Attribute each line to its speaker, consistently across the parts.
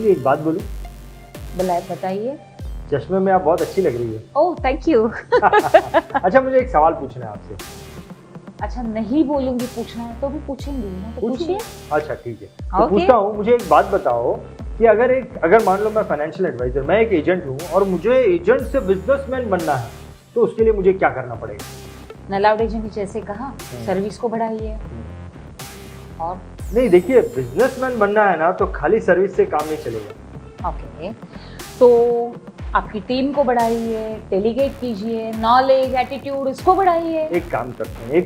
Speaker 1: जी एक बात बोलूं?
Speaker 2: बताइए।
Speaker 1: चश्मे में आप बहुत अच्छी लग रही है।
Speaker 2: Oh thank you.
Speaker 1: अच्छा मुझे एक सवाल पूछना है आपसे।
Speaker 2: अच्छा नहीं बोलूंगी, पूछना है तो भी पूछेंगी ना, तो पूछिए।
Speaker 1: अच्छा ठीक है, तो
Speaker 2: ओके।
Speaker 1: पूछता हूँ, मुझे एक बात बताओ कि अगर मान लो मैं फाइनेंशियल एडवाइजर, मैं एक एजेंट हूँ और मुझे एजेंट से बिजनेसमैन बनना है, तो उसके लिए मुझे क्या करना पड़ेगा?
Speaker 2: नलाउड एजेंट ने जैसे कहा, सर्विस को बढ़ाइए। और
Speaker 1: नहीं देखिए, बिजनेसमैन बनना है ना तो खाली सर्विस से काम नहीं चलेगा।
Speaker 2: ओके, तो आपकी टीम को बढ़ाइए, डेलीगेट कीजिए, नॉलेज, एटीट्यूड इसको बढ़ाइए।
Speaker 1: एक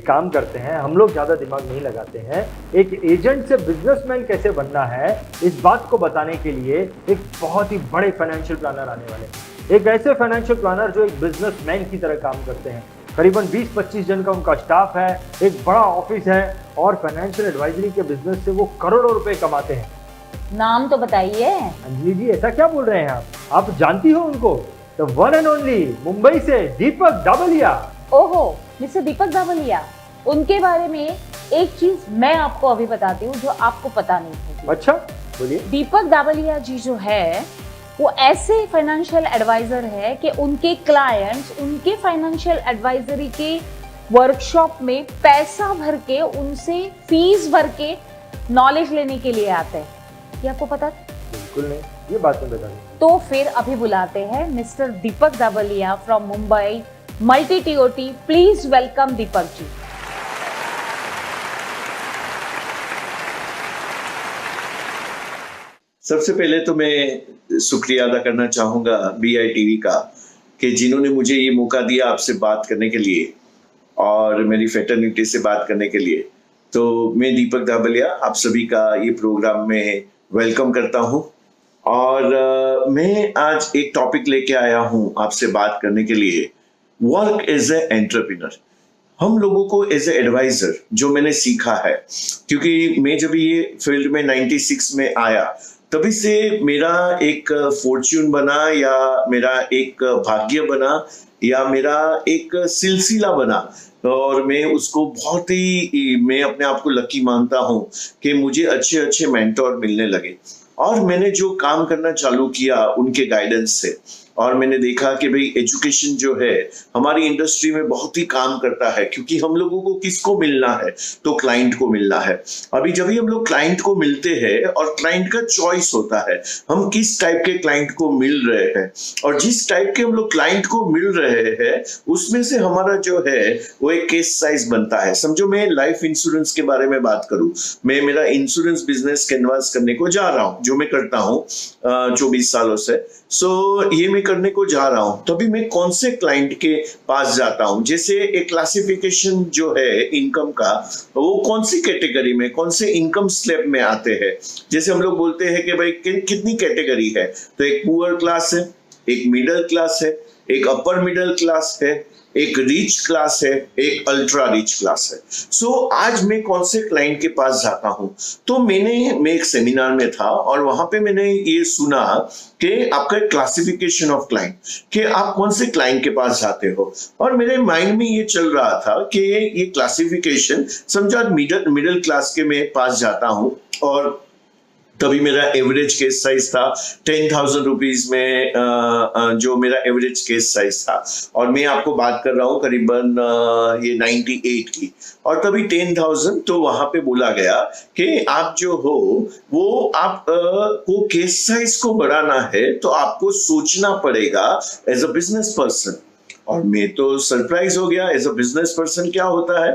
Speaker 1: काम करते हैं, हम लोग ज्यादा दिमाग नहीं लगाते हैं। एक एजेंट से बिजनेसमैन कैसे बनना है, इस बात को बताने के लिए एक बहुत ही बड़े फाइनेंशियल प्लानर आने वाले हैं। एक ऐसे फाइनेंशियल प्लानर जो एक बिजनेसमैन की तरह काम करते हैं। करीबन 20-25 जन का उनका स्टाफ है, एक बड़ा ऑफिस है और फाइनेंशियल एडवाइजरी के बिजनेस से वो करोड़ों रुपए कमाते हैं।
Speaker 2: नाम तो बताइए।
Speaker 1: अंजलि जी ऐसा क्या बोल रहे हैं आप जानती हो उनको? The one and only Mumbai से दीपक दाबलिया।
Speaker 2: ओहो, मिस्टर दीपक दाबलिया, उनके बारे में एक चीज मैं आपको अभी बताती हूँ जो आपको पता नहीं होगी।
Speaker 1: अच्छा बोलिए।
Speaker 2: दीपक दाबलिया जी जो है वो ऐसे फाइनेंशियल एडवाइजर है कि उनके क्लाइंट्स उनके फाइनेंशियल एडवाइजरी के वर्कशॉप में पैसा भर के, उनसे फीस भर के नॉलेज लेने के लिए आते हैं। ये आपको पता था?
Speaker 1: बिल्कुल नहीं, ये बात मैं बता दूं।
Speaker 2: तो फिर अभी बुलाते हैं mister Deepak Dabaliya from Mumbai multi TOT. Please welcome Deepak ji.
Speaker 3: सबसे पहले तो मैं शुक्रिया अदा करना चाहूँगा BITV का कि जिन्होंने मुझे ये मौका दिया आपसे बात करने के लिए और मेरी फ्रेटर्निटी से बात करने के लिए। तो मैं दीपक दाबलिया आप सभी का ये प्रोग्राम में वेलकम करता हूँ और मैं आज एक टॉपिक लेके आया हूँ आपसे बात करने के लिए, वर्क एज ए एंटरप्रेन्योर। हम लोगों को एज ए एडवाइजर जो मैंने सीखा है, क्योंकि मैं जब ये फील्ड में 96 में आया तभी से मेरा एक फॉर्च्यून बना या मेरा एक भाग्य बना या मेरा एक सिलसिला बना और मैं उसको बहुत ही मैं अपने आप को लकी मानता हूं कि मुझे अच्छे अच्छे मेंटोर मिलने लगे और मैंने जो काम करना चालू किया उनके गाइडेंस से। और मैंने देखा कि भाई एजुकेशन जो है हमारी इंडस्ट्री में बहुत ही काम करता है, क्योंकि हम लोगों को किसको मिलना है तो क्लाइंट को मिलना है। अभी जब भी हम लोग क्लाइंट को मिलते हैं और क्लाइंट का चॉइस होता है हम किस टाइप के क्लाइंट को मिल रहे हैं, और जिस टाइप के हम लोग क्लाइंट को मिल रहे हैं उसमें से हमारा जो है वो एक केस साइज बनता है। समझो मैं लाइफ इंश्योरेंस के बारे में बात करूं, मैं मेरा इंश्योरेंस बिजनेस कैनवास करने को जा रहा हूं, जो मैं करता हूं 24 सालों से। ये मैं करने को जा रहा हूं, तभी मैं कौन से क्लाइंट के पास जाता हूं। जैसे एक क्लासिफिकेशन जो है इनकम का, वो कौन सी कैटेगरी में, कौन से इनकम स्लैब में आते हैं। जैसे हम लोग बोलते हैं कि भाई कितनी कैटेगरी है, तो एक पुअर क्लास है, एक मिडिल क्लास है, एक अपर मिडिल क्लास है, एक रिच क्लास है, एक अल्ट्रा रिच क्लास है। आज मैं कौन से क्लाइंट के पास जाता हूं, तो मैं एक सेमिनार में था और वहां पे मैंने ये सुना कि आपका एक क्लासिफिकेशन ऑफ क्लाइंट, कि आप कौन से क्लाइंट के पास जाते हो। और मेरे माइंड में ये चल रहा था कि ये क्लासिफिकेशन समझो मिडिल क्लास के मैं पास जाता हूं और तभी मेरा एवरेज केस साइज था 10,000 रुपीज में, जो मेरा एवरेज केस साइज था। और मैं आपको बात कर रहा हूँ करीबन ये 98 की, और तभी 10,000 तो वहां पे बोला गया कि आप जो हो वो आप को केस साइज को बढ़ाना है तो आपको सोचना पड़ेगा एज अ बिजनेस पर्सन। और मैं तो सरप्राइज हो गया, एज अ बिजनेस पर्सन क्या होता है।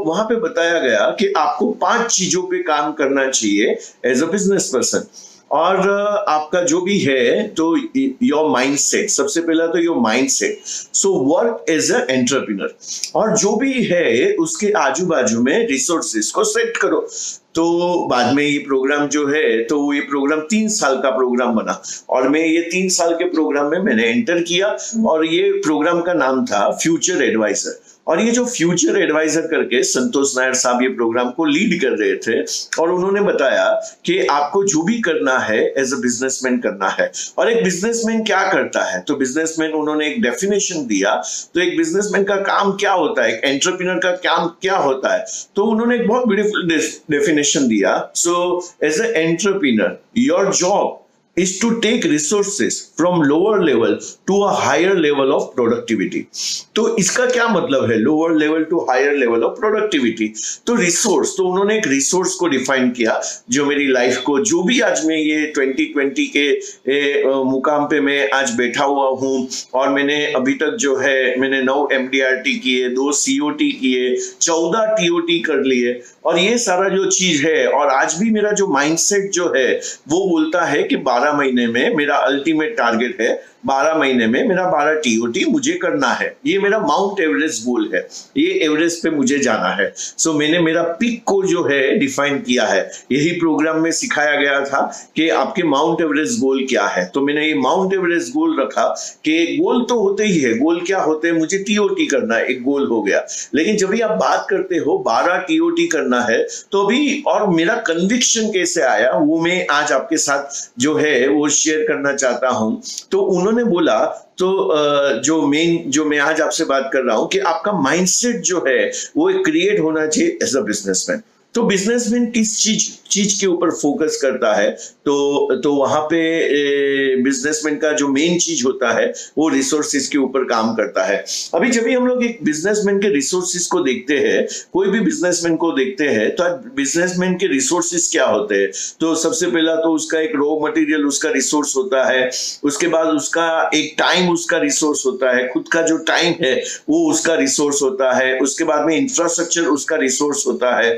Speaker 3: वहां पे बताया गया कि आपको 5 चीजों पे काम करना चाहिए एज अ बिजनेस पर्सन। और आपका जो भी है तो योर माइंडसेट, सबसे पहला तो your mindset. Work as a entrepreneur, और जो भी है उसके आजू बाजू में रिसोर्सेज को सेट करो। तो बाद में ये प्रोग्राम जो है, तो ये प्रोग्राम 3 साल का प्रोग्राम बना और मैं ये 3 साल के प्रोग्राम में मैंने एंटर किया और ये प्रोग्राम का नाम था फ्यूचर एडवाइजर। और ये जो फ्यूचर एडवाइजर करके संतोष नायर साहब ये प्रोग्राम को लीड कर रहे थे और उन्होंने बताया कि आपको जो भी करना है एज अ बिजनेसमैन करना है। और एक बिजनेसमैन क्या करता है, तो बिजनेसमैन उन्होंने एक डेफिनेशन दिया। तो एक बिजनेसमैन का काम क्या होता है, एक एंटरप्रेन्योर का काम क्या होता है, तो उन्होंने एक बहुत ब्यूटीफुल डेफिनेशन दिया। So as a entrepreneur your job is to take resources from lower level to a higher level of productivity. तो इसका क्या मतलब है lower level to higher level of productivity? तो रिसोर्स, तो उन्होंने एक रिसोर्स को डिफाइन किया जो मेरी लाइफ को, जो भी आज मैं ये 2020 के मुकाम पे मैं आज बैठा हुआ हूँ, और मैंने अभी तक जो है मैंने 9 MDRT किए, 2 COT किए, 14 TOT कर लिए, और ये सारा जो चीज है, और आज भी मेरा जो माइंडसेट जो है वो बोलता है कि 12 महीने में मेरा अल्टीमेट टारगेट है, 12 महीने में मेरा 12 TOT मुझे करना है। ये मेरा माउंट एवरेस्ट गोल है, ये एवरेस्ट पे मुझे जाना है। सो मैंने मेरा पिक को जो है डिफाइन किया है। यही प्रोग्राम में सिखाया गया था कि आपके माउंट एवरेस्ट गोल क्या है। तो मैंने ये माउंट एवरेस्ट गोल रखा कि गोल तो होते ही है, गोल क्या होते हैं, मुझे TOT करना है, एक गोल हो गया। लेकिन जब भी आप बात करते हो 12 TOT करना है, तो अभी और मेरा कन्विक्शन कैसे आया वो मैं आज आपके साथ जो है वो शेयर करना चाहता हूं। तो उन्होंने बोला, तो जो मैं आज आपसे बात कर रहा हूं कि आपका माइंडसेट जो है वो क्रिएट होना चाहिए एज अ बिजनेसमैन। तो बिजनेसमैन किस चीज के ऊपर फोकस करता है, तो वहां पे बिजनेसमैन का जो मेन चीज होता है वो रिसोर्सेज के ऊपर काम करता है। अभी जब भी हम लोग एक बिजनेसमैन के रिसोर्सेज को देखते हैं, कोई भी बिजनेसमैन को देखते हैं, तो बिजनेसमैन के रिसोर्सेज क्या होते हैं? तो सबसे पहला तो उसका एक रॉ मटेरियल उसका रिसोर्स होता है, उसके बाद उसका एक टाइम उसका रिसोर्स होता है, खुद का जो टाइम है वो उसका रिसोर्स होता है, उसके बाद में इंफ्रास्ट्रक्चर उसका रिसोर्स होता है,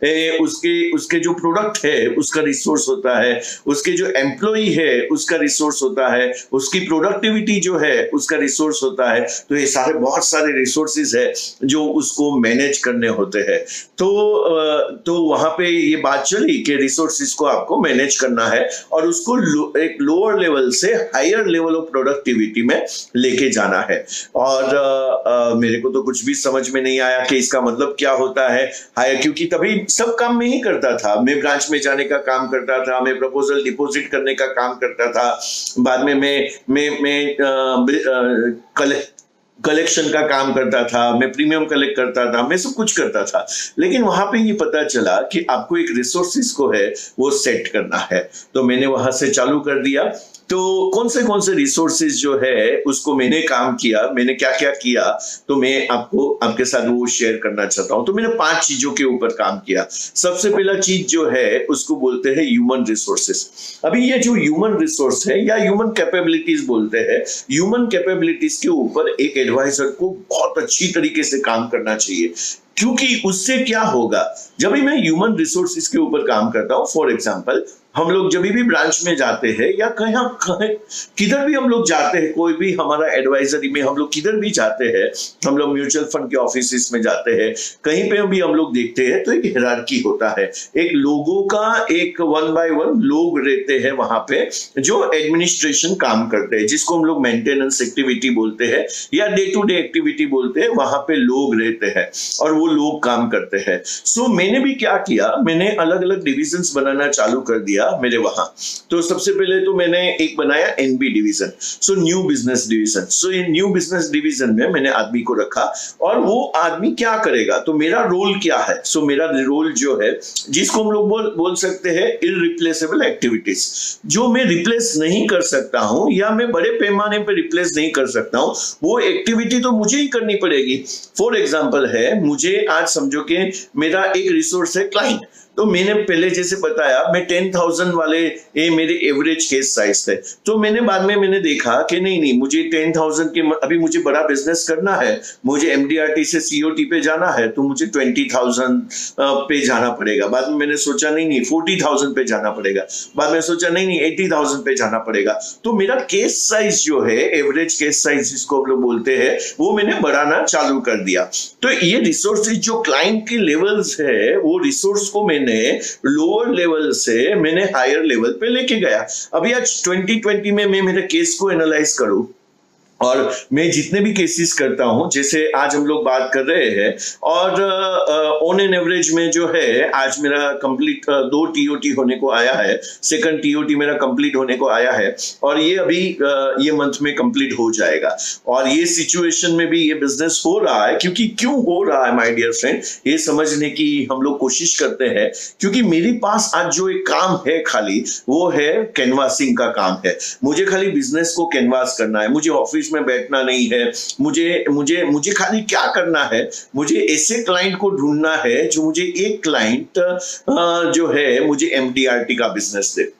Speaker 3: उसके जो प्रोडक्ट है उसका रिसोर्स होता है, उसके जो एम्प्लॉई है उसका रिसोर्स होता है, उसकी प्रोडक्टिविटी जो है उसका रिसोर्स होता है। तो ये सारे बहुत सारे रिसोर्सेज है जो उसको मैनेज करने होते हैं। तो वहां पे ये बात चली कि रिसोर्सेज को आपको मैनेज करना है और उसको एक लोअर लेवल से हायर लेवल ऑफ प्रोडक्टिविटी में लेके जाना है। और मेरे को तो कुछ भी समझ में नहीं आया कि इसका मतलब क्या होता है हायर, क्योंककि तभी सब काम में ही करता था। मैं ब्रांच में जाने का काम करता था, मैं प्रपोजल डिपॉजिट करने का काम करता था, बाद में मैं कलेक्शन का काम करता था, मैं प्रीमियम कलेक्ट करता था, मैं सब कुछ करता था। लेकिन वहां पे ये पता चला कि आपको एक रिसोर्सेज को है वो सेट करना है। तो मैंने वहां से चालू कर दिया। तो कौन से रिसोर्सेज जो है उसको मैंने काम किया, मैंने क्या क्या किया, तो मैं आपके साथ वो शेयर करना चाहता हूं। तो मैंने 5 चीजों के ऊपर काम किया। सबसे पहला चीज जो है उसको बोलते हैं ह्यूमन रिसोर्सेज। अभी ये जो ह्यूमन रिसोर्स है या ह्यूमन कैपेबिलिटीज बोलते हैं, ह्यूमन कैपेबिलिटीज के ऊपर एक एडवाइजर को बहुत अच्छी तरीके से काम करना चाहिए। क्योंकि उससे क्या होगा, जब भी मैं ह्यूमन रिसोर्सेज के ऊपर काम करता हूं, फॉर एग्जांपल हम लोग जब भी ब्रांच में जाते हैं या किधर भी हम लोग जाते हैं, कोई भी हमारा एडवाइजरी में हम लोग किधर भी जाते हैं, हम लोग म्यूचुअल फंड के ऑफिस में जाते हैं, कहीं पे भी हम लोग देखते हैं तो एक हिरार्की होता है। एक लोगों का एक 1 by 1 लोग रहते हैं वहां पे जो एडमिनिस्ट्रेशन काम करते हैं, जिसको हम लोग मेंटेनेंस एक्टिविटी बोलते हैं या डे टू डे एक्टिविटी बोलते हैं। वहां पे लोग रहते हैं और वो लोग काम करते हैं। सो मैंने भी क्या किया, मैंने अलग अलग डिविजन्स बनाना चालू कर दिया मेरे वहां। तो सबसे पहले तो मैंने एक बनाया NB division, so new business division. So ये न्यू बिजनेस डिवीजन में मैंने आदमी को रखा और वो आदमी क्या करेगा, तो मेरा रोल क्या है। सो मेरा रोल जो है, जिसको हम लोग बोल सकते हैं इररिप्लेसेबल एक्टिविटीज, जो मैं रिप्लेस नहीं कर सकता हूं या मैं बड़े पैमाने पर रिप्लेस नहीं कर सकता हूं, वो एक्टिविटी तो मुझे ही करनी पड़ेगी। फॉर एग्जाम्पल है, मुझे आज समझो कि मेरा एक रिसोर्स है क्लाइंट। तो मैंने पहले जैसे बताया, मैं 10,000 वाले ये मेरे एवरेज केस साइज थे। तो बाद में मैंने देखा कि नहीं मुझे 10,000 के, अभी मुझे बड़ा बिजनेस करना है, मुझे MDRT से COT पे जाना है, तो मुझे 20,000 पे जाना पड़ेगा। बाद में मैंने सोचा नहीं 40,000 पे जाना पड़ेगा। बाद में सोचा नहीं 80,000 पे जाना पड़ेगा। तो मेरा केस साइज जो है, एवरेज केस साइज जिसको हम लोग बोलते हैं, वो मैंने बढ़ाना चालू कर दिया। तो ये रिसोर्सेज जो क्लाइंट के लेवल्स है, वो रिसोर्स को मैंने लोअर लेवल से मैंने हायर लेवल पे लेके गया। अभी आज 2020 में मैं मेरे केस को एनालाइज करूं, और मैं जितने भी केसेस करता हूं, जैसे आज हम लोग बात कर रहे हैं, और ऑन एन एवरेज में जो है आज मेरा कंप्लीट 2 टीओटी होने को आया है, सेकंड टीओटी मेरा कंप्लीट होने को आया है, और ये अभी ये मंथ में कंप्लीट हो जाएगा। और ये सिचुएशन में भी ये बिजनेस हो रहा है, क्योंकि क्यों हो रहा है माय डियर फ्रेंड, ये समझने की हम लोग कोशिश करते हैं। क्योंकि मेरे पास आज जो एक काम है खाली, वो है कैनवासिंग का काम है। मुझे खाली बिजनेस को कैनवास करना है, मुझे ऑफिस में बैठना नहीं है, मुझे मुझे मुझे खाली क्या करना है, मुझे ऐसे क्लाइंट को ढूंढना है जो मुझे एक क्लाइंट जो है मुझे एमडीआरटी का बिजनेस दे।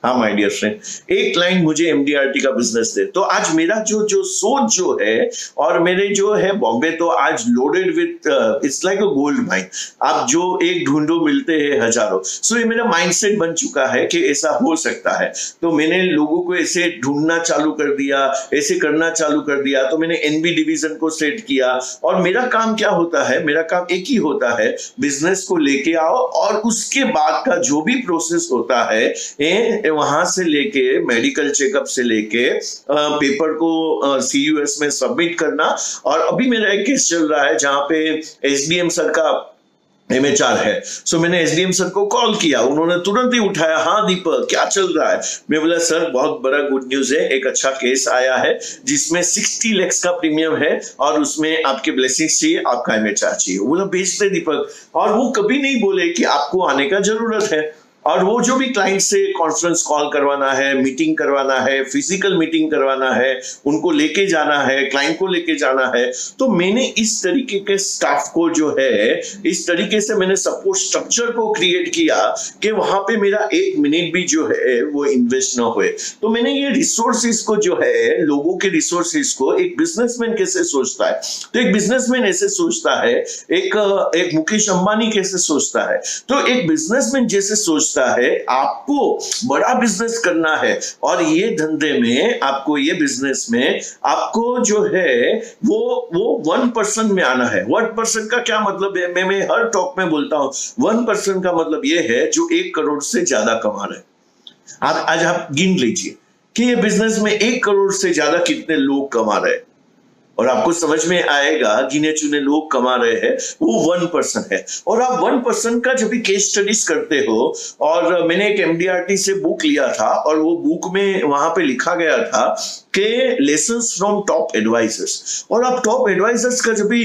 Speaker 3: हाँ माय डियर फ्रेंड, एक क्लाइंट मुझे एमडीआरटी का बिजनेस दे। तो आज मेरा जो सोच जो है, और मेरे जो है बॉम्बे तो आज loaded with, it's like a gold mine. आप जो एक ढूंढो मिलते हैं हजारों। सो ये मेरा माइंडसेट बन चुका है कि ऐसा हो सकता है। तो मैंने लोगों को ऐसे ढूंढना चालू कर दिया, ऐसे करना चालू कर दिया। तो मैंने एनबी डिवीजन को सेट किया, और मेरा काम क्या होता है, मेरा काम एक ही होता है, बिजनेस को लेके आओ, और उसके बाद का जो भी प्रोसेस होता है, वहां से लेके मेडिकल चेकअप से लेके पेपर को सीयूएस में सबमिट करना। और अभी मेरा एक केस चल रहा है जहां पे एसडीएम सर का एमएचआर है। सो मैंने एसडीएम सर को कॉल किया, उन्होंने तुरंत ही उठाया, हाँ दीपक क्या चल रहा है। मैं बोला सर बहुत बड़ा गुड न्यूज है, एक अच्छा केस आया है जिसमें 60 लाख का प्रीमियम है, और उसमें आपके ब्लेसिंग्स चाहिए, आपका एमएचआर चाहिए। बोला भेज दे दीपक। और वो कभी नहीं बोले कि आपको आने का जरूरत है। और वो जो भी क्लाइंट से कॉन्फ्रेंस कॉल करवाना है, मीटिंग करवाना है, फिजिकल मीटिंग करवाना है, उनको लेके जाना है, क्लाइंट को लेके जाना है, तो मैंने इस तरीके के स्टाफ को जो है, इस तरीके से मैंने सपोर्ट स्ट्रक्चर को क्रिएट किया कि वहां पे मेरा 1 मिनट भी जो है वो इन्वेस्ट ना हुए। तो मैंने ये रिसोर्सेज को जो है, लोगों के रिसोर्सेज को एक बिजनेसमैन कैसे सोचता है, तो एक बिजनेसमैन ऐसे सोचता है, एक मुकेश अंबानी कैसे सोचता है, तो एक बिजनेसमैन जैसे सोचता है। आपको बड़ा बिजनेस करना है, और ये धंधे में आपको, ये बिजनेस में आपको जो है वो 1% में आना है। 1% का क्या मतलब है, मैं हर टॉक में बोलता हूं, 1% का मतलब ये है जो 1 करोड़ से ज्यादा कमा रहे हैं। आज आप गिन लीजिए कि ये बिजनेस में 1 करोड़ से ज्यादा कितने लोग कमा रहे हैं, और आपको समझ में आएगा गिने चुने लोग कमा रहे हैं, वो 1% है। और आप 1% का जब भी केस स्टडीज करते हो, और मैंने एक एमडीआरटी से बुक लिया था, और वो बुक में वहां पे लिखा गया था कि लेसन्स फ्रॉम टॉप एडवाइजर्स। और आप टॉप एडवाइजर्स का जब भी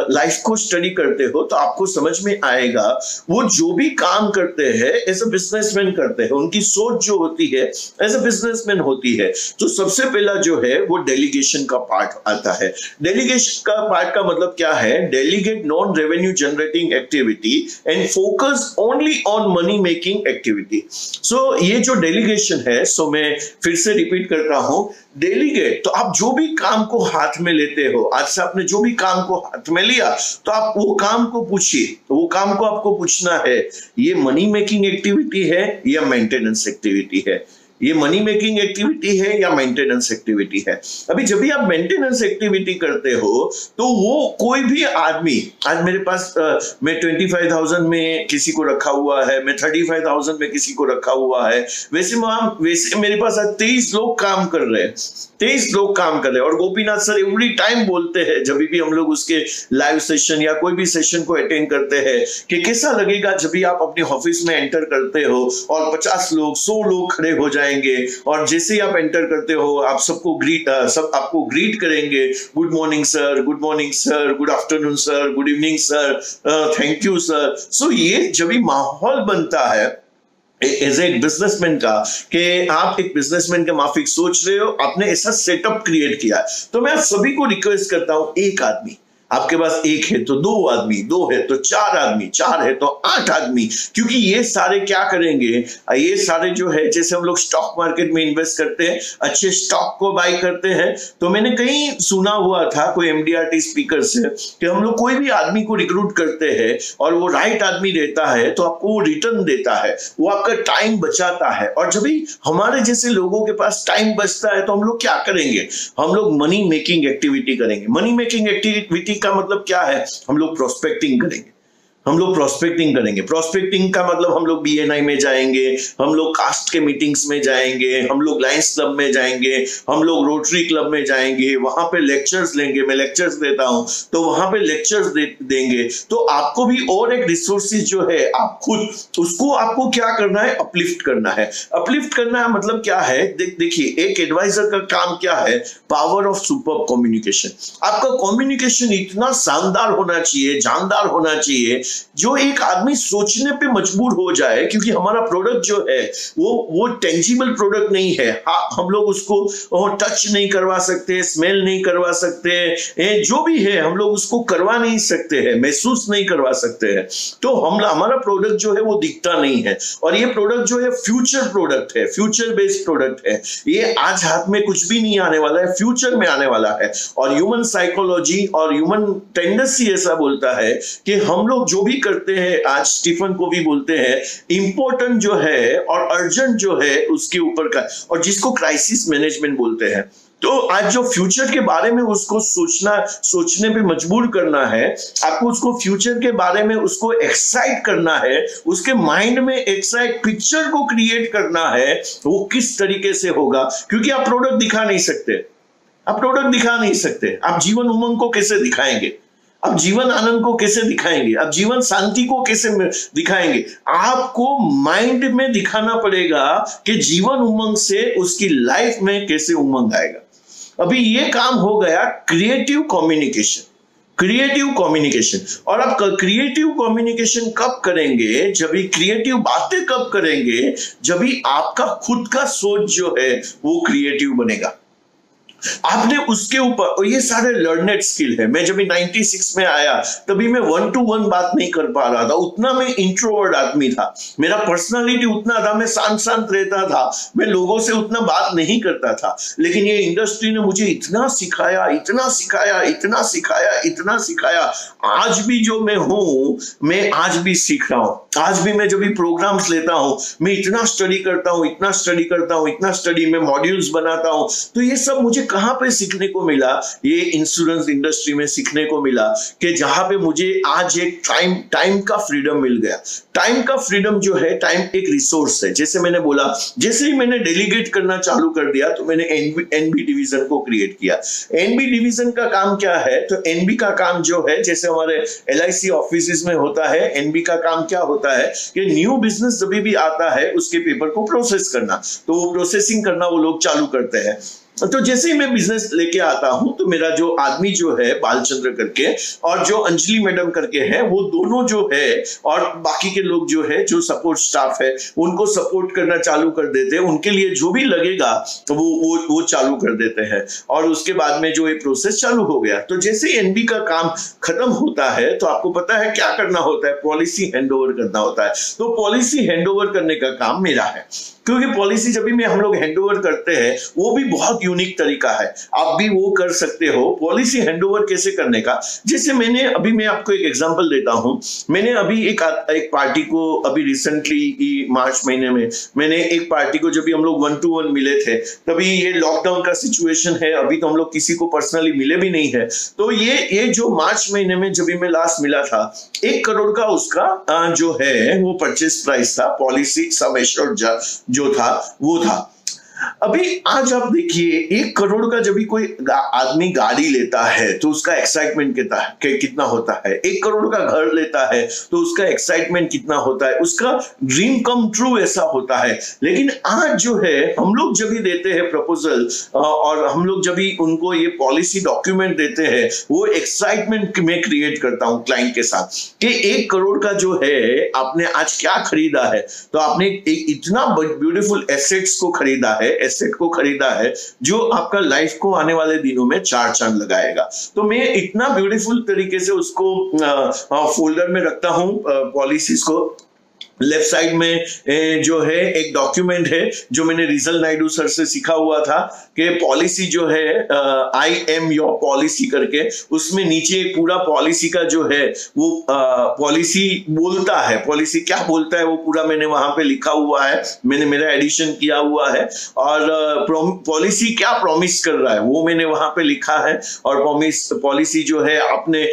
Speaker 3: लाइफ को स्टडी करते हो, तो आपको समझ में आएगा वो जो भी काम करते हैं एज अ बिजनेसमैन करते हैं, उनकी सोच जो होती है एज अ बिजनेसमैन होती है। तो सबसे पहला जो है वो डेलीगेशन का पार्ट आता है। डेलीगेशन का पार्ट का मतलब क्या है, delegate non revenue generating activity and focus only on money making activity. So ये जो डेलीगेशन है, सो मैं फिर से रिपीट करता हूं, डेलीगेट, तो आप जो भी काम को हाथ में लेते हो, आज से आपने जो भी काम को हाथ में लिया, तो आप वो काम को पूछिए, तो वो काम को आपको पूछना है, ये मनी मेकिंग एक्टिविटी है या मेंटेनेंस एक्टिविटी है, ये मनी मेकिंग एक्टिविटी है या मेंटेनेंस एक्टिविटी है। अभी जब भी आप मेंटेनेंस एक्टिविटी करते हो, तो वो कोई भी आदमी, आज मेरे पास मैं 25,000 में किसी को रखा हुआ है, मैं 35,000 में किसी को रखा हुआ है, वैसे मेरे पास आज 23 लोग काम कर रहे हैं, 23 लोग काम कर रहे हैं। और गोपीनाथ सर एवरी टाइम बोलते हैं, जब भी हम लोग उसके लाइव सेशन या कोई भी सेशन को अटेंड करते हैं, कि कैसा लगेगा जब भी आप अपने ऑफिस में एंटर करते हो और 50 लोग 100 लोग खड़े हो जाएंगे, और जैसे ही आप एंटर करते हो, आप सब आपको ग्रीट करेंगे, good morning sir, good morning sir, good afternoon sir, good evening sir, thank you sir. So ये जब भी माहौल बनता है एज एक बिजनेसमैन का, कि आप एक बिजनेसमैन के माफिक सोच रहे हो, आपने ऐसा सेटअप क्रिएट किया है, तो मैं सभी को रिक्वेस्ट करता हूं, एक आदमी, आपके पास 1 है तो 2 आदमी, 2 है तो 4 आदमी, 4 है तो 8 आदमी, क्योंकि ये सारे क्या करेंगे, ये सारे जो है, जैसे हम लोग स्टॉक मार्केट में इन्वेस्ट करते हैं, अच्छे स्टॉक को बाय करते हैं, तो मैंने कहीं सुना हुआ था कोई एमडीआरटी स्पीकर से कि हम लोग कोई भी आदमी को रिक्रूट करते हैं और वो राइट आदमी रहता है तो आपको वो रिटर्न देता है, वो आपका टाइम बचाता है। और जब भी हमारे जैसे लोगों के पास टाइम बचता है, तो हम लोग क्या करेंगे, हम लोग मनी मेकिंग एक्टिविटी करेंगे। मनी मेकिंग एक्टिविटी का मतलब क्या है, हम लोग प्रोस्पेक्टिंग करेंगे, हम लोग प्रोस्पेक्टिंग करेंगे। प्रोस्पेक्टिंग का मतलब हम लोग BNI में जाएंगे, हम लोग कास्ट के मीटिंग्स में जाएंगे, हम लोग लायंस क्लब में जाएंगे, हम लोग रोटरी क्लब में जाएंगे, वहां पे लेक्चर्स लेंगे। मैं लेक्चर्स देता हूं तो वहां पे लेक्चर्स देंगे। तो आपको भी और एक रिसोर्सेज जो है, आप खुद उसको आपको क्या करना है, अपलिफ्ट करना है। अपलिफ्ट करना है मतलब क्या है, देखिए एक एडवाइजर का काम क्या है, पावर ऑफ सुपर कम्युनिकेशन। आपका कम्युनिकेशन इतना शानदार होना चाहिए, जानदार होना चाहिए, जो एक आदमी सोचने पे मजबूर हो जाए। क्योंकि हमारा प्रोडक्ट जो है वो टेंजिबल प्रोडक्ट नहीं है। हाँ, हम लोग उसको टच नहीं करवा सकते, स्मेल नहीं करवा सकते, जो भी है हम लोग उसको करवा नहीं सकते हैं, महसूस नहीं करवा सकते हैं। तो हमारा प्रोडक्ट जो है वो दिखता नहीं है। और ये प्रोडक्ट जो है फ्यूचर प्रोडक्ट है, फ्यूचर बेस्ड प्रोडक्ट है। ये आज हाथ में कुछ भी नहीं आने वाला है, फ्यूचर में आने वाला है। और ह्यूमन साइकोलॉजी और ह्यूमन टेंडेंसी ऐसा बोलता है कि हम लोग जो भी करते हैं, आज स्टीफन को भी बोलते हैं, इंपॉर्टेंट जो है और अर्जेंट जो है उसके ऊपर का, और जिसको क्राइसिस मैनेजमेंट बोलते हैं। तो आज जो फ्यूचर के बारे में उसको सोचने पे मजबूर करना है, आपको उसको फ्यूचर के बारे में उसको एक्साइट करना है, उसके माइंड में एक्साइट पिक्चर को क्रिएट करना है। वो किस तरीके से होगा, क्योंकि आप प्रोडक्ट दिखा नहीं सकते, आप प्रोडक्ट दिखा नहीं सकते। आप जीवन उमंग को कैसे दिखाएंगे, आप जीवन आनंद को कैसे दिखाएंगे, आप जीवन शांति को कैसे दिखाएंगे। आपको माइंड में दिखाना पड़ेगा कि जीवन उमंग से उसकी लाइफ में कैसे उमंग आएगा। अभी ये काम हो गया क्रिएटिव कम्युनिकेशन, क्रिएटिव कम्युनिकेशन। और आप क्रिएटिव कम्युनिकेशन कब करेंगे, जब भी क्रिएटिव बातें कब करेंगे, जब भी आपका खुद का सोच जो है वो क्रिएटिव बनेगा। आपने उसके ऊपर, और ये सारे लर्नेड स्किल है। मैं जब 96 में आया तभी मैं 1 to 1 बात नहीं कर पा रहा था, उतना मैं इंट्रोवर्ट आदमी था, मेरा पर्सनालिटी उतना था, मैं शांत शांत रहता था, मैं लोगों से उतना बात नहीं करता था। लेकिन ये इंडस्ट्री ने मुझे इतना सिखाया, इतना सिखाया, इतना सिखाया, इतना सिखाया। आज भी जो मैं हूं, मैं आज भी सीख रहा हूं। आज भी मैं जब भी प्रोग्राम्स लेता हूं, मैं इतना स्टडी करता हूं, इतना स्टडी करता हूं, इतना स्टडी में मॉड्यूल्स बनाता हूं। तो ये सब मुझे कहां पे सीखने को मिला, ये इंश्योरेंस इंडस्ट्री में सीखने को मिला, कि जहां पे मुझे आज एक टाइम का फ्रीडम मिल गया। टाइम का फ्रीडम जो है, टाइम एक रिसोर्स है। जैसे मैंने बोला, जैसे ही मैंने डेलीगेट करना चालू कर दिया तो मैंने एनबी डिवीजन को क्रिएट किया। एनबी डिवीजन का काम क्या है, तो एनबी का काम जो है, जैसे हमारे LIC ऑफिस में होता है, एनबी का काम क्या होता है कि न्यू बिजनेस जब भी आता है उसके पेपर को प्रोसेस करना, तो वो प्रोसेसिंग करना वो लोग चालू करते हैं। तो जैसे ही मैं बिजनेस लेके आता हूं तो मेरा जो आदमी जो है बालचंद्र करके और जो अंजलि मैडम करके है, वो दोनों जो है और बाकी के लोग जो है, जो सपोर्ट स्टाफ है, उनको सपोर्ट करना चालू कर देते हैं। उनके लिए जो भी लगेगा तो वो चालू कर देते हैं। और उसके बाद में जो ये प्रोसेस चालू हो गया, तो जैसे एनबी का काम खत्म होता है तो आपको पता है क्या करना होता है, पॉलिसी हैंडओवर करना होता है। तो पॉलिसी हैंडओवर करने का काम मेरा है, क्योंकि पॉलिसी जब भी हम लोग हैंडओवर करते हैं वो भी बहुत यूनिक तरीका है, आप भी वो कर सकते हो। पॉलिसी हैंडओवर कैसे करने का, जैसे मैं आपको एक एग्जांपल देता हूं। मैंने अभी एक पार्टी को, अभी रिसेंटली मार्च महीने में मैंने एक पार्टी को, जब भी हम लोग 1 to 1 मिले थे, तभी ये लॉकडाउन का सिचुएशन है, अभी तो हम लोग किसी को पर्सनली मिले भी नहीं है। तो ये जो मार्च महीने में जब भी मैं लास्ट मिला था, 1 करोड़ का उसका जो है वो परचेस प्राइस था, पॉलिसी सम एश्योर्ड जो था वो था। अभी आज आप देखिए, 1 करोड़ का जब भी कोई आदमी गाड़ी लेता है तो उसका एक्साइटमेंट कितना होता है। 1 करोड़ का घर लेता है तो उसका एक्साइटमेंट कितना होता है, उसका ड्रीम कम ट्रू ऐसा होता है। लेकिन आज जो है, हम लोग जब भी देते हैं प्रपोजल और हम लोग जब भी उनको ये पॉलिसी डॉक्यूमेंट देते हैं, वो एक्साइटमेंट में क्रिएट करता हूं क्लाइंट के साथ कि 1 करोड़ का जो है आपने आज क्या खरीदा है, तो आपने एक इतना ब्यूटीफुल एसेट्स को खरीदा है, एसेट को खरीदा है जो आपका लाइफ को आने वाले दिनों में 4 चांद लगाएगा। तो मैं इतना ब्यूटीफुल तरीके से उसको फोल्डर में रखता हूं पॉलिसीज को, लेफ्ट साइड में जो है एक डॉक्यूमेंट है जो मैंने रीजल नायडू सर से सीखा हुआ था कि पॉलिसी जो है आई एम योर पॉलिसी करके, उसमें नीचे पूरा पॉलिसी का जो है वो पॉलिसी बोलता है, पॉलिसी क्या बोलता है वो पूरा मैंने वहां पे लिखा हुआ है, मैंने मेरा एडिशन किया हुआ है। और पॉलिसी क्या प्रॉमिस कर रहा है वो मैंने वहां पे लिखा है। और पॉलिसी जो है आपने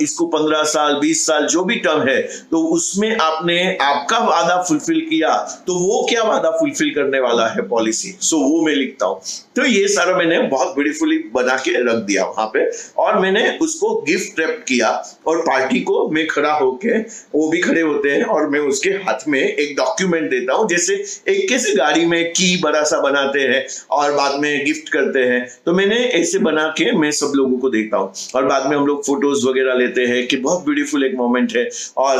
Speaker 3: इसको 15 साल 20 साल जो भी टर्म है तो उसमें आपने आपका वादा फुलफिल किया तो वो क्या वादा फुलफिल करने वाला है पॉलिसी, सो वो मैं लिखता हूं। तो ये सारा मैंने बहुत ब्यूटीफुली बना के रख दिया वहां पे, और मैंने उसको गिफ्ट रैप किया और पार्टी को मैं खड़ा होके, वो भी खड़े होते हैं और मैं उसके हाथ में एक डॉक्यूमेंट देता हूं, जैसे एक कैसे गाड़ी में की बड़ा सा बनाते हैं और बाद में गिफ्ट करते हैं, तो मैंने ऐसे बना के मैं सब लोगों को देता हूं। और बाद में हम लोग फोटोज वगैरह लेते हैं कि बहुत ब्यूटीफुल एक मोमेंट है, और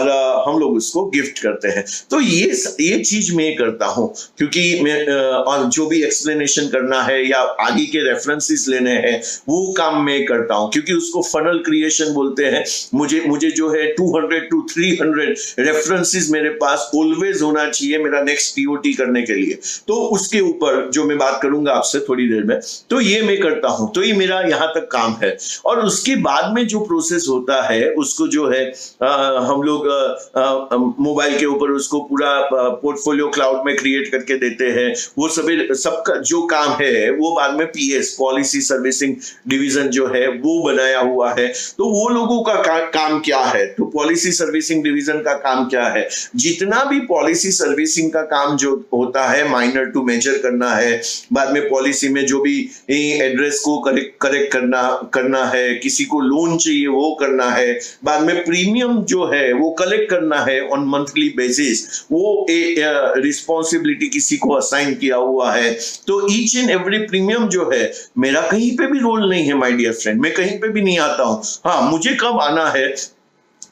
Speaker 3: हम लोग उसको गिफ्ट करते हैं। तो ये चीज मैं करता हूं, क्योंकि मैं और जो भी एक्सप्लेनेशन करना है या आगे के रेफरेंसेस लेने हैं वो काम मैं करता हूं, क्योंकि उसको फनल क्रिएशन बोलते हैं। मुझे जो है 200 to 300 रेफरेंसेस मेरे पास ऑलवेज होना चाहिए मेरा नेक्स्ट टीओटी करने के लिए। तो उसके ऊपर जो मैं बात करूंगा आपसे थोड़ी देर में, तो ये मैं करता हूं। तो ये मेरा यहां तक काम है। और उसके बाद में जो प्रोसेस होता है उसको जो है हम लोग मोबाइल के ऊपर उसको पूरा पोर्टफोलियो क्लाउड में क्रिएट करके देते हैं। वो सबका जो काम है वो बाद में पीएस पॉलिसी सर्विसिंग डिवीजन जो है वो बनाया हुआ है। तो वो लोगों का काम क्या है, तो पॉलिसी सर्विसिंग डिवीजन का काम क्या है, जितना भी पॉलिसी सर्विसिंग का काम जो होता है माइनर टू मेजर करना है, बाद में पॉलिसी में जो भी एड्रेस को करेक्ट करना है, किसी को लोन चाहिए वो करना है, बाद में प्रीमियम जो है वो कलेक्ट करना है ऑन मंथली बेसिस, वो रिस्पॉन्सिबिलिटी किसी को असाइन किया हुआ है। तो ईच एंड एवरी प्रीमियम जो है मेरा कहीं पे भी रोल नहीं है माय डियर फ्रेंड, मैं कहीं पे भी नहीं आता हूं। हाँ, मुझे कब आना है,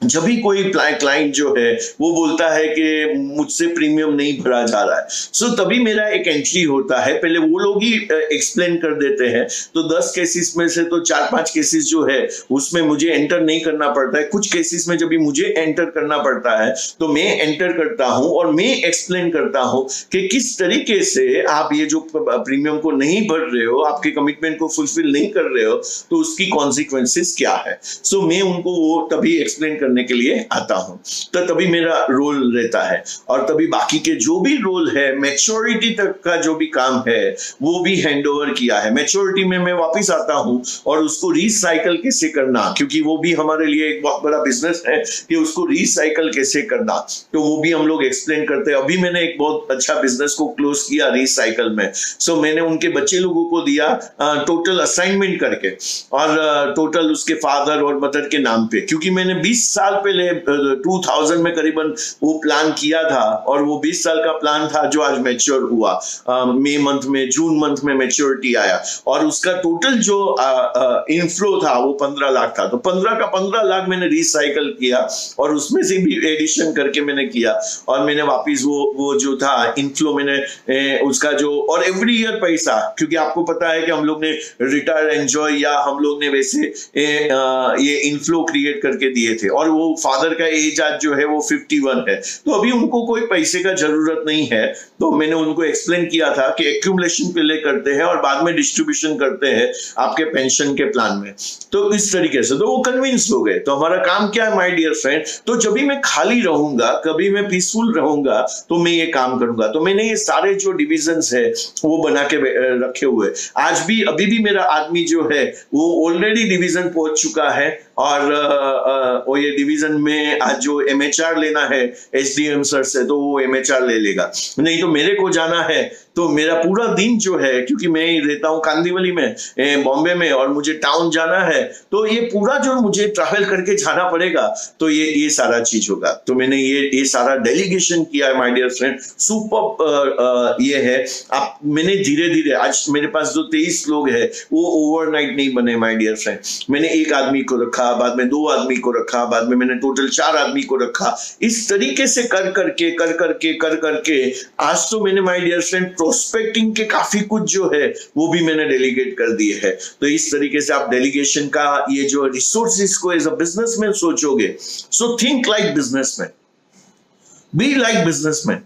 Speaker 3: जब भी कोई क्लाइंट जो है वो बोलता है कि मुझसे प्रीमियम नहीं भरा जा रहा है, सो तभी मेरा एक एंट्री होता है। पहले वो लोग ही एक्सप्लेन कर देते हैं, तो 10 केसेस में से तो 4-5 केसेस जो है उसमें मुझे एंटर नहीं करना पड़ता है। कुछ केसेस में जब भी मुझे एंटर करना पड़ता है तो मैं एंटर करता हूं और मैं एक्सप्लेन करता हूं कि किस तरीके से आप ये जो प्रीमियम को नहीं भर रहे हो, आपके कमिटमेंट को फुलफिल नहीं कर रहे हो, तो उसकी कॉन्सिक्वेंसेस क्या है। सो मैं उनको वो तभी एक्सप्लेन करने के लिए आता हूं, तो तभी मेरा रोल रहता है। और तभी बाकी के जो भी रोल है, मैच्योरिटी तक का जो भी काम है वो भी हैंडओवर किया है। मैच्योरिटी में मैं वापस आता हूं और उसको रिसाइकल कैसे करना, क्योंकि वो भी हमारे लिए एक बहुत बड़ा बिजनेस है कि उसको रिसाइकल कैसे करना, तो वो भी हम लोग एक्सप्लेन करते हैं। अभी मैंने एक बहुत अच्छा बिजनेस को क्लोज किया रिसाइकल में। सो मैंने उनके बच्चे लोगों को दिया टोटल असाइनमेंट करके, और टोटल उसके फादर और मदर के नाम पे, क्योंकि मैंने 20 साल पहले 2000 में करीबन वो प्लान किया था, और वो 20 साल का प्लान था जो आज मैच्योर हुआ। मई मंथ में, जून मंथ में मैच्योरिटी आया, और उसका टोटल जो इनफ्लो था वो 15 लाख था। तो 15 का 15 लाख मैंने रिसाइकल किया, और उसमें से भी एडिशन करके मैंने किया, और मैंने वापिस वो जो था इनफ्लो मैंने उसका जो, और एवरी ईयर पैसा, क्योंकि आपको पता है कि हम लोग ने रिटायर एंजॉय या हम लोग ने वैसे ये इनफ्लो क्रिएट करके दिए थे। और वो फादर का एज आज जो है वो 51 है, तो अभी उनको कोई पैसे का जरूरत नहीं है। तो मैंने उनको एक्सप्लेन किया था कि एक्यूमुलेशन पहले करते हैं और बाद में डिस्ट्रीब्यूशन करते हैं आपके पेंशन के प्लान में। तो इस तरीके से तो वो कन्विंस हो गए। तो हमारा काम क्या है माय डियर फ्रेंड, तो जब भी मैं खाली रहूंगा, कभी मैं पीसफुल रहूंगा, तो मैं ये काम करूंगा। तो मैंने ये सारे जो डिविजन्स है वो बना के रखे हुए। आज भी अभी भी मेरा आदमी जो है वो ऑलरेडी डिवीजन पहुंच चुका है, और वो ये डिवीजन में आज जो एमएचआर लेना है एसडीएम सर से, तो वो एमएचआर ले लेगा। नहीं तो मेरे को जाना है, तो मेरा पूरा दिन जो है, क्योंकि मैं रहता हूँ कांदिवली में, बॉम्बे में, और मुझे टाउन जाना है, तो ये पूरा जो मुझे ट्रैवल करके जाना पड़ेगा, तो ये सारा चीज होगा। तो मैंने ये सारा डेलीगेशन किया है माय डियर फ्रेंड। सुपर ये है। आप मैंने धीरे धीरे, आज मेरे पास जो 23 लोग हैं वो ओवरनाइट नहीं बने माय डियर फ्रेंड। मैंने एक आदमी को रखा, बाद में 2 आदमी को रखा, बाद में मैंने टोटल 4 आदमी को रखा। इस तरीके से कर करके आज तो मैंने माय डियर फ्रेंड प्रोस्पेक्टिंग के काफी कुछ जो है वो भी मैंने डेलीगेट कर दिए है। तो इस तरीके से आप डेलीगेशन का ये जो रिसोर्सेज को एज अ बिजनेसमैन सोचोगे, so think like businessman. Be like businessman.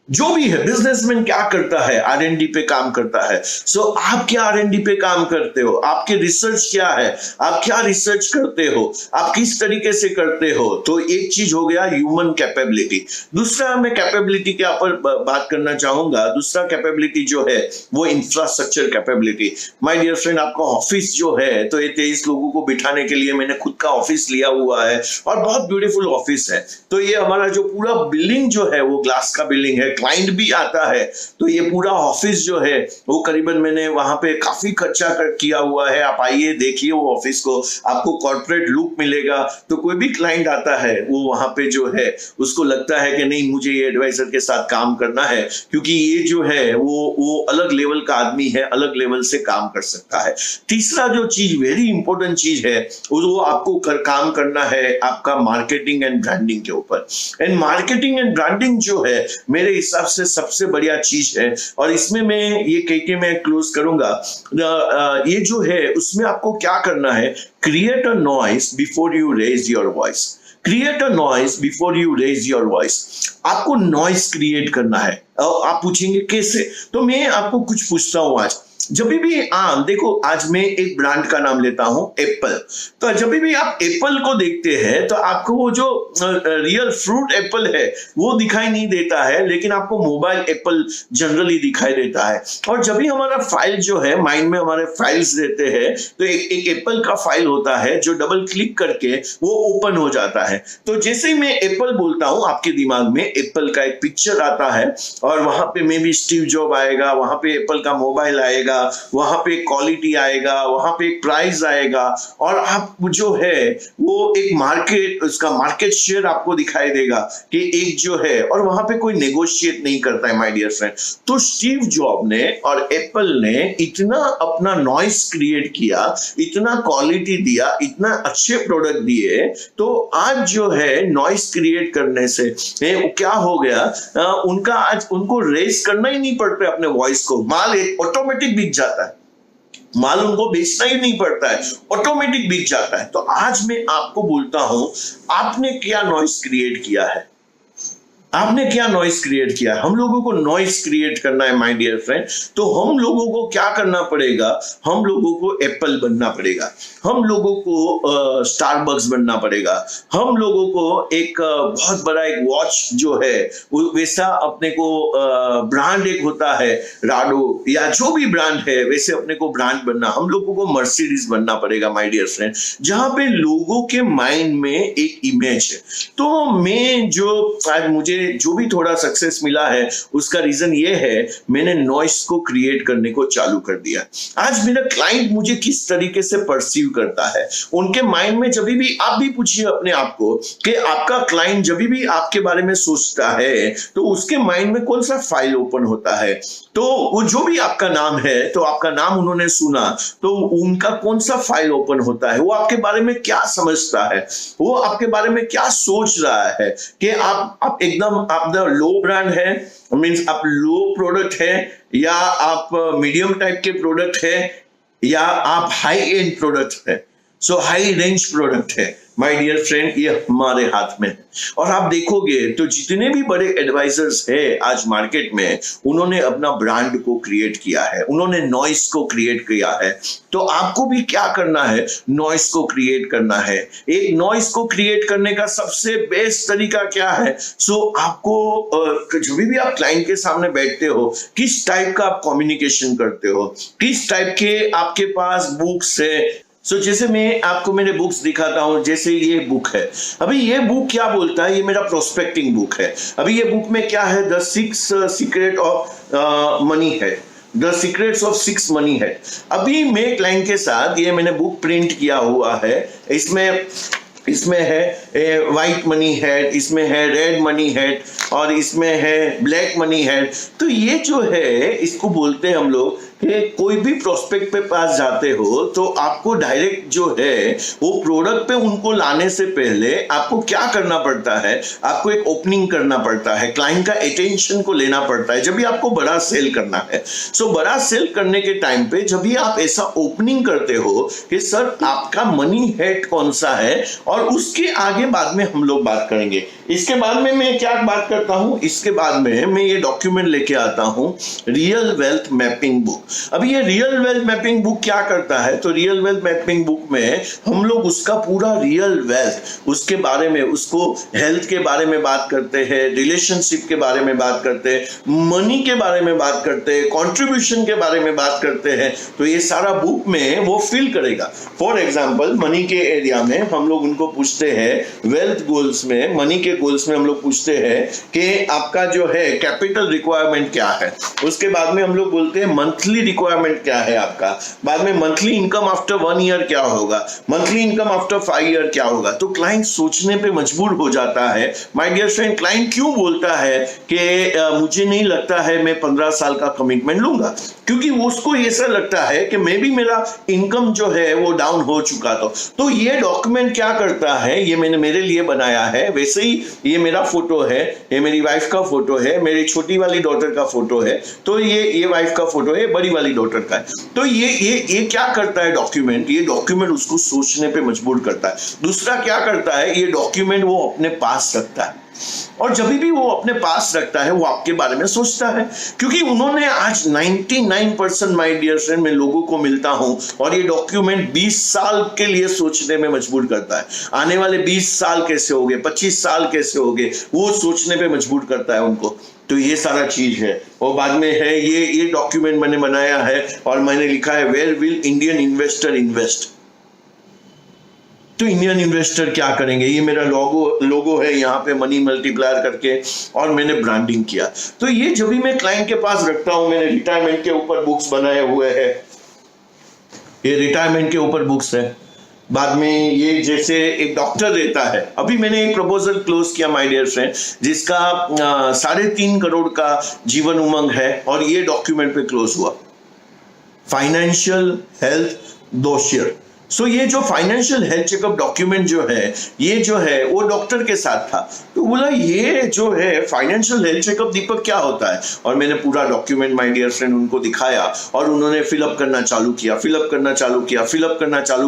Speaker 3: जो भी है बिजनेसमैन क्या करता है, R&D पे काम करता है। सो आप क्या R&D पे काम करते हो, आपके रिसर्च क्या है, आप क्या रिसर्च करते हो, आप किस तरीके से करते हो। तो एक चीज हो गया ह्यूमन कैपेबिलिटी। दूसरा मैं कैपेबिलिटी के ऊपर बात करना चाहूंगा। दूसरा कैपेबिलिटी जो है वो infrastructure capability. My dear friend, आपका ऑफिस जो है, तो ये 23 लोगों को बिठाने के लिए मैंने खुद का ऑफिस लिया हुआ है और बहुत ब्यूटीफुल ऑफिस है। तो ये हमारा जो पूरा बिल्डिंग जो है वो ग्लास का बिल्डिंग है, क्लाइंट भी आता है। तो ये पूरा ऑफिस जो है वो करीबन मैंने वहां पे काफी खर्चा किया हुआ है। आप आइए देखिए वो ऑफिस को, आपको कॉर्पोरेट लुक मिलेगा। तो कोई भी क्लाइंट आता है वो वहां पे जो है उसको लगता है कि नहीं, मुझे ये एडवाइजर के साथ काम करना है, क्योंकि ये जो है वो अलग लेवल का आदमी है, अलग लेवल से काम कर सकता है। तीसरा जो चीज वेरी इंपॉर्टेंट चीज है वो आपको काम करना है आपका मार्केटिंग एंड ब्रांडिंग के ऊपर। एंड मार्केटिंग एंड ब्रांडिंग जो है मेरे हिसाब से सबसे बढ़िया चीज है। और इसमें मैं ये कह के मैं क्लोज करूंगा, ये जो है उसमें आपको क्या करना है, create a noise before you raise your voice. Create a noise before you raise your voice. आपको नॉइस क्रिएट करना है। आप पूछेंगे कैसे, तो मैं आपको कुछ पूछता हूं आज। जब भी देखो, आज मैं एक ब्रांड का नाम लेता हूं, एप्पल। तो जब भी आप एप्पल को देखते हैं तो आपको वो जो रियल फ्रूट एप्पल है वो दिखाई नहीं देता है, लेकिन आपको मोबाइल एप्पल जनरली दिखाई देता है। और जब भी हमारा फाइल जो है, माइंड में हमारे फाइल्स रहते हैं, तो एक एप्पल का फाइल होता है जो डबल क्लिक करके वो ओपन हो जाता है। तो जैसे ही मैं एप्पल बोलता हूं, आपके दिमाग में एप्पल का एक पिक्चर आता है और वहां पे मे बी स्टीव जॉब आएगा, वहां पे एप्पल का मोबाइल आएगा, वहां पे क्वालिटी आएगा, वहां पे एक प्राइस आएगा, और आप जो है वो एक मार्केट, उसका मार्केट शेयर आपको दिखाई देगा कि एक जो है, और वहां पे कोई नेगोशिएट नहीं करता है माय डियर फ्रेंड। तो स्टीव जॉब ने और एप्पल ने इतना अपना नॉइस क्रिएट किया, इतना क्वालिटी दिया, इतना अच्छे प्रोडक्ट दिए। तो आज जो है नॉइस क्रिएट करने से क्या हो गया, उनका आज उनको रेस करना ही नहीं पड़ता अपने वॉइस को, माल ऑटोमेटिक बिक जाता है, माल उनको बेचना ही नहीं पड़ता है, ऑटोमेटिक बिक जाता है। तो आज मैं आपको बोलता हूं, आपने क्या नॉइस क्रिएट किया है, आपने क्या नॉइस क्रिएट किया। हम लोगों को नॉइस क्रिएट करना है माय डियर फ्रेंड। तो हम लोगों को क्या करना पड़ेगा, हम लोगों को एप्पल बनना पड़ेगा, हम लोगों को स्टारबक्स बनना पड़ेगा, हम लोगों को एक बहुत बड़ा एक वॉच जो है वैसा अपने को ब्रांड एक होता है, राडो या जो भी ब्रांड है, वैसे अपने को ब्रांड बनना, हम लोगों को मर्सिडीज बनना पड़ेगा माय डियर फ्रेंड, जहां पे लोगों के माइंड में एक इमेज है। तो मैं जो आज मुझे जो भी थोड़ा सक्सेस मिला है उसका रीजन ये है, मैंने नॉइस को क्रिएट करने को चालू कर दिया। आज मेरा क्लाइंट मुझे किस तरीके से परसीव करता है, उनके माइंड में जब भी, आप भी पूछिए अपने आप को कि आपका क्लाइंट जब भी आपके बारे में सोचता है तो उसके माइंड में कौन सा फाइल ओपन होता है। तो वो जो भी आपका नाम है, तो आपका नाम उन्होंने सुना तो उनका कौन सा फाइल ओपन होता है, वो आपके बारे में क्या समझता है, वो आपके बारे में क्या सोच रहा है कि आप एकदम आप द लो ब्रांड है, मींस आप लो प्रोडक्ट है, या आप मीडियम टाइप के प्रोडक्ट है, या आप हाई एंड प्रोडक्ट है, सो हाई रेंज प्रोडक्ट है। माय डियर फ्रेंड, ये हमारे हाथ में है। और आप देखोगे तो जितने भी बड़े एडवाइजर्स हैं आज मार्केट में, उन्होंने अपना ब्रांड को क्रिएट किया है, उन्होंने नॉइस को क्रिएट किया है। तो आपको भी क्या करना है, नॉइस को क्रिएट करना है। एक नॉइस को क्रिएट करने का सबसे बेस्ट तरीका क्या है, सो आपको जब भी आप क्लाइंट के सामने बैठते हो, किस टाइप का आप कम्युनिकेशन करते हो, किस टाइप के आपके पास बुक्स है। जैसे मैं आपको मेरे बुक्स दिखाता हूं, जैसे ये बुक है। अभी ये बुक क्या बोलता है, ये मेरा प्रोस्पेक्टिंग बुक है। अभी ये बुक में क्या है, the 6 secret of money head, the secrets of 6 money head. अभी मैं क्लाइंट के साथ ये मैंने बुक प्रिंट किया हुआ है। इसमें है व्हाइट मनी हेड, इसमें है रेड मनी हेड, और इसमें है ब्लैक मनी हेड। तो ये जो है, इसको बोलते हैं हम लोग कि कोई भी प्रोस्पेक्ट पे पास जाते हो तो आपको डायरेक्ट जो है वो प्रोडक्ट पे उनको लाने से पहले आपको क्या करना पड़ता है, आपको एक ओपनिंग करना पड़ता है, क्लाइंट का अटेंशन को लेना पड़ता है जब भी आपको बड़ा सेल करना है। सो बड़ा सेल करने के टाइम पे जब भी आप ऐसा ओपनिंग करते हो कि सर आपका मनी हेड कौन सा है, और उसके आगे बाद में हम लोग बात करेंगे। इसके बाद में मैं क्या बात करता हूं, इसके बाद में मैं ये डॉक्यूमेंट लेके आता हूं, रियल वेल्थ मैपिंग बुक। अब ये रियल वेल्थ मैपिंग बुक क्या करता है, तो रियल वेल्थ मैपिंग बुक में हम लोग उसका पूरा रियल वेल्थ, उसके बारे में, उसको हेल्थ के बारे में बात करते हैं, रिलेशनशिप के बारे में बात करते हैं, मनी के बारे में बात करते हैं, कंट्रीब्यूशन के बारे में बात करते हैं। तो ये सारा बुक में वो फिल करेगा। फॉर एग्जांपल मनी के एरिया में हम लोग उनको पूछते हैं, वेल्थ गोल्स में, मनी के गोल्स में हम लोग पूछते हैं कि आपका जो है कैपिटल रिक्वायरमेंट क्या है। उसके बाद में हम लोग बोलते हैं मंथली रिक्वायरमेंट क्या है आपका, बाद में मंथली इनकम आफ्टर 1 ईयर क्या होगा, मंथली इनकम आफ्टर 5 ईयर क्या होगा। तो क्लाइंट सोचने पे मजबूर हो जाता है। माय डियर फ्रेंड, क्लाइंट क्यों बोलता है कि मुझे नहीं लगता है मैं 15 साल का कमिटमेंट लूंगा, क्योंकि उसको ऐसा लगता है कि मे बी मेरा इनकम जो है वो डाउन हो चुका। तो ये डॉक्यूमेंट क्या करता है, ये मैंने मेरे लिए बनाया है। वैसे ही ये मेरा फोटो है, ये मेरी वाइफ का फोटो है, मेरी छोटी वाली डॉटर का फोटो है, तो ये वाइफ का फोटो है, बड़ी वाली डॉटर का है। तो ये क्या करता है डॉक्यूमेंट, ये डॉक्यूमेंट उसको सोचने पे मजबूर करता है। दूसरा क्या करता है, ये डॉक्यूमेंट वो अपने पास रखता है, और जब भी वो अपने पास रखता है वो आपके बारे में सोचता है, क्योंकि उन्होंने आज 99% माय डियर फ्रेंड मैं लोगों को मिलता हूं, और ये डॉक्यूमेंट 20 साल के लिए सोचने में मजबूर करता है। आने वाले 20 साल कैसे होंगे, 25 साल कैसे होंगे, वो सोचने पे मजबूर करता है उनको। तो ये सारा चीज है। और बाद में है ये डॉक्यूमेंट मैंने बनाया है, और मैंने लिखा है where will Indian investor invest. तो इंडियन इन्वेस्टर क्या करेंगे, ये मेरा लोगो है यहाँ पे मनी मल्टीप्लायर करके, और मैंने ब्रांडिंग किया। तो ये जब भी मैं क्लाइंट के पास रखता हूं, मैंने रिटायरमेंट के ऊपर बुक्स बनाए हुए हैं, ये रिटायरमेंट के ऊपर बुक्स है। बाद में ये जैसे एक डॉक्टर रहता है, अभी मैंने एक प्रपोजल क्लोज किया माय डियर फ्रेंड, जिसका 3.5 करोड़ का जीवन उमंग है, और ये डॉक्यूमेंट पे क्लोज हुआ। Financial health dossier. सो ये जो फाइनेंशियल हेल्थ चेकअप डॉक्यूमेंट जो है वो डॉक्टर के साथ था। तो बोला ये जो है फाइनेंशियल हेल्थ चेकअप दीपक क्या होता है, और मैंने पूरा डॉक्यूमेंट माय डियर फ्रेंड उनको दिखाया, और उन्होंने फिलअप करना चालू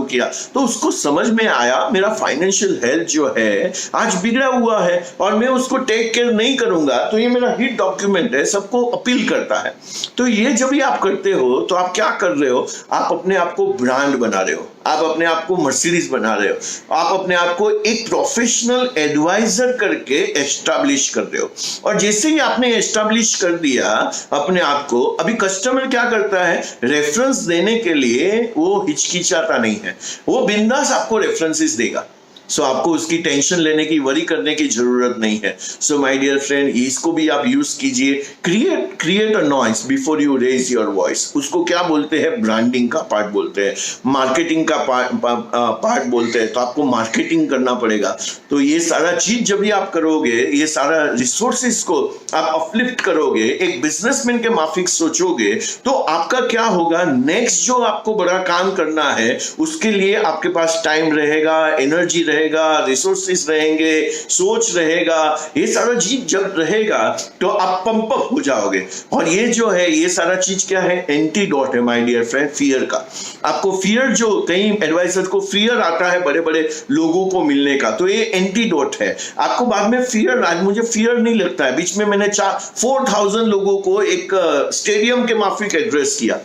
Speaker 3: किया। तो उसको समझ में आया मेरा फाइनेंशियल हेल्थ जो है आज बिगड़ा हुआ है, और मैं उसको टेक केयर नहीं करूंगा, तो ये मेरा हिट डॉक्यूमेंट है, सबको अपील करता है। तो ये जब भी आप करते हो तो आप क्या कर रहे हो, आप अपने आप को ब्रांड बना रहे हो, आप अपने आप को मर्सिडीज बना रहे हो, आप अपने आप को एक प्रोफेशनल एडवाइजर करके एस्टैब्लिश कर रहे हो। और जैसे ही आपने एस्टैब्लिश कर दिया अपने आप को, अभी कस्टमर क्या करता है, रेफरेंस देने के लिए वो हिचकिचाता नहीं है, वो बिंदास आपको रेफरेंसेस देगा। सो आपको उसकी टेंशन लेने की, वरी करने की जरूरत नहीं है। सो माय डियर फ्रेंड, इसको भी आप यूज कीजिए। Create a noise before you raise your voice. उसको क्या बोलते हैं, ब्रांडिंग का पार्ट बोलते हैं, मार्केटिंग का पार्ट बोलते हैं। तो आपको मार्केटिंग करना पड़ेगा। तो ये सारा चीज जब भी आप करोगे, ये सारा रिसोर्सेस को आप अपलिफ्ट करोगे, एक बिजनेसमैन के माफिक सोचोगे, तो आपका क्या होगा, नेक्स्ट जो आपको बड़ा काम करना है उसके लिए आपके पास टाइम रहेगा, एनर्जी रहेगा, रिसोर्सेस रहेंगे, सोच रहेगा। ये सारा चीज जब रहेगा तो आप पंप अप हो जाओगे। और ये जो है, ये सारा चीज क्या है, एंटीडोट है माय डियर फ्रेंड, फियर का। आपको फियर, जो कई एडवाइजर को फियर आता है बड़े बड़े लोगों को मिलने का, तो ये एंटीडोट है। आपको बाद में फियर, आज मुझे फियर नहीं लगता है। बीच में मैंने 4000 लोगों को एक स्टेडियम के माफिक एड्रेस किया,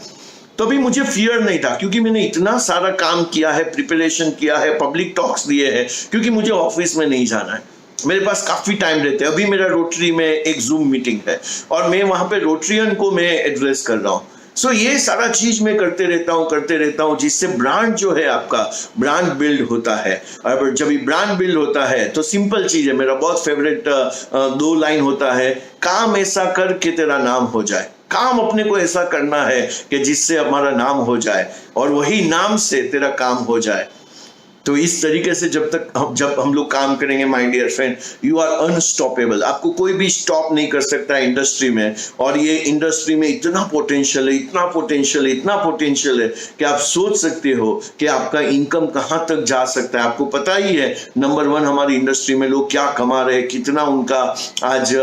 Speaker 3: तभी मुझे फियर नहीं था, क्योंकि मैंने इतना सारा काम किया है, प्रिपरेशन किया है, पब्लिक टॉक्स दिए हैं, क्योंकि मुझे ऑफिस में नहीं जाना है, मेरे पास काफी टाइम रहता है। अभी मेरा रोटरी में एक जूम मीटिंग है, और मैं वहां पे रोटरियन को मैं एड्रेस कर रहा हूं। सो ये सारा चीज मैं करते रहता हूं, जिससे ब्रांड जो है आपका, ब्रांड बिल्ड होता है। और जब ये ब्रांड बिल्ड होता है तो सिंपल चीज है, मेरा बहुत फेवरेट 2 लाइन होता है, काम ऐसा कर कि तेरा नाम हो जाए। काम अपने को ऐसा करना है कि जिससे हमारा नाम हो जाए, और वही नाम से तेरा काम हो जाए। तो इस तरीके से जब हम लोग काम करेंगे my dear friend, you are unstoppable. आपको कोई भी स्टॉप नहीं कर सकता है इंडस्ट्री में। और ये इंडस्ट्री में इतना पोटेंशियल है, इतना पोटेंशियल है, इतना पोटेंशियल है कि आप सोच सकते हो कि आपका इनकम कहां तक जा सकता है। आपको पता ही है नंबर 1 हमारी इंडस्ट्री में लोग क्या कमा रहे हैं, कितना उनका आज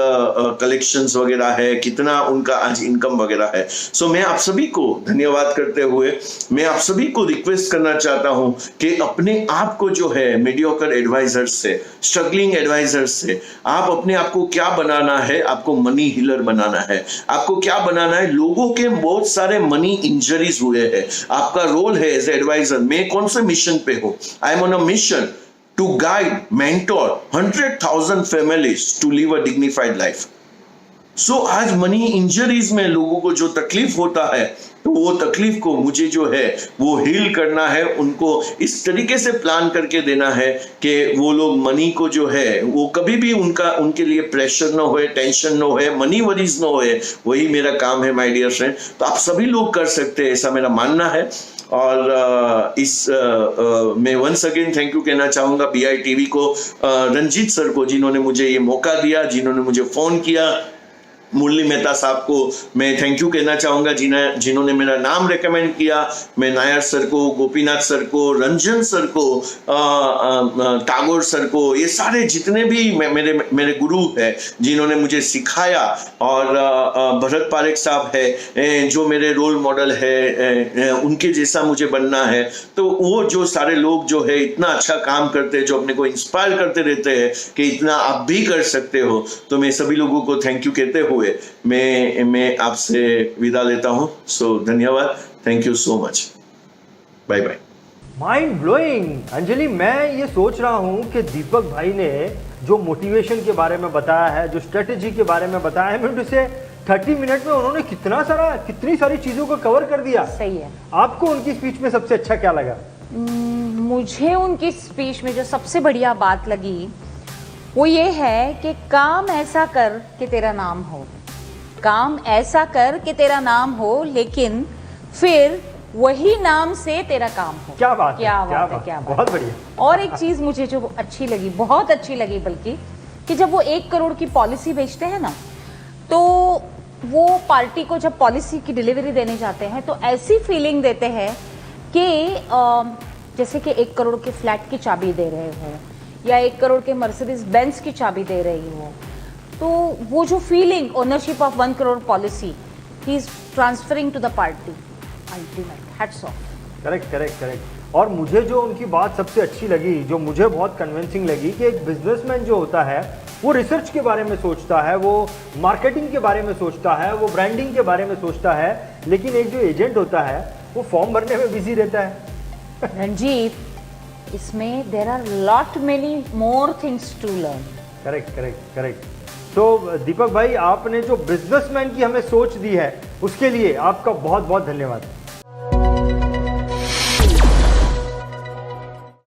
Speaker 3: कलेक्शंस वगैरह है, कितना उनका आज इनकम वगैरह है। सो मैं आप सभी को धन्यवाद करते हुए मैं आप सभी को रिक्वेस्ट करना चाहता हूं कि अपने आपको जो है मीडियोकर एडवाइजर्स से, स्ट्रगलिंग एडवाइजर्स से, आप अपने आप को क्या बनाना है? आपको मनी हीलर बनाना है। आपको क्या बनाना है? लोगों के बहुत सारे मनी इंजरीज हुए हैं। आपका रोल है एज एडवाइजर। मैं कौन से मिशन पे हूं? I am on a mission to guide, mentor 100,000 families to live a dignified life. So आज मनी इंजरीज में लोगों को जो तकलीफ होता है, तो वो तकलीफ को मुझे जो है वो हील करना है। उनको इस तरीके से प्लान करके देना है कि वो लोग मनी को जो है वो कभी भी उनके लिए प्रेशर ना होए, टेंशन ना होए, मनी वरीज ना होए। वही मेरा काम है माय डियर फ्रेंड। तो आप सभी लोग कर सकते हैं, ऐसा मेरा मानना है। और मैं वंस अगेन थैंक यू कहना चाहूंगा BITV को, रंजीत सर को जिन्होंने मुझे ये मौका दिया, जिन्होंने मुझे फोन किया। मुरली मेहता साहब को मैं थैंक यू कहना चाहूंगा जिन्होंने मेरा नाम रेकमेंड किया। मैं नायर सर को, गोपीनाथ सर को, रंजन सर को, टागोर सर को, ये सारे जितने भी मेरे गुरु है जिन्होंने मुझे सिखाया। और भरत पारेख साहब है जो मेरे रोल मॉडल है, उनके जैसा मुझे बनना है। तो वो जो सारे लोग जो है इतना अच्छा काम करते हैं, जो अपने को इंस्पायर करते रहते हैं कि इतना आप भी कर सकते हो। तो मैं सभी लोगों को थैंक यू कहते हुए मैं आपसे विदा लेता हूं। सो धन्यवाद, thank you so much, bye bye.
Speaker 1: Mind blowing. Anjali, मैं ये सोच रहा हूं कि दीपक भाई ने जो मोटिवेशन के बारे में बताया है, जो स्ट्रेटेजी के बारे में बताया है, मिनट से 30 मिनट में उन्होंने कितनी सारी चीजों को कवर कर दिया।
Speaker 2: सही है।
Speaker 1: आपको उनकी स्पीच में सबसे अच्छा क्या लगा?
Speaker 2: मुझे उनकी स्पीच में जो सबसे बढ़िया बात लगी वो ये है कि काम ऐसा कर कि तेरा नाम हो, काम ऐसा कर कि तेरा नाम हो, लेकिन फिर वही नाम से तेरा काम हो।
Speaker 1: क्या बात है,
Speaker 2: क्या बात है, क्या बात।
Speaker 1: बहुत बढ़िया।
Speaker 2: और एक चीज मुझे जो अच्छी लगी, बहुत अच्छी लगी बल्कि, कि जब वो 1 करोड़ की पॉलिसी बेचते हैं ना, तो वो पार्टी को जब पॉलिसी की डिलीवरी देने जाते हैं तो ऐसी फीलिंग देते हैं कि जैसे कि 1 करोड़ के फ्लैट की चाबी दे रहे हो या 1 करोड़ के मर्सिडीज बेंज की चाबी दे रही हो। तो वो जो feeling, ownership of 1 crore policy ही is transferring to the party. Ultimate, hats off.
Speaker 1: Correct. और मुझे जो उनकी बात सबसे अच्छी लगी, जो मुझे बहुत कन्विंसिंग लगी, कि एक बिजनेसमैन जो होता है वो रिसर्च के बारे में सोचता है, वो मार्केटिंग के बारे में सोचता है, वो ब्रांडिंग के बारे में सोचता है, लेकिन एक जो एजेंट होता है वो फॉर्म भरने में बिजी रहता है।
Speaker 2: रंजीत, इसमें there are lot many more things to learn.
Speaker 1: Correct. तो दीपक भाई, आपने जो बिजनेसमैन की हमें सोच दी है उसके लिए आपका बहुत बहुत धन्यवाद।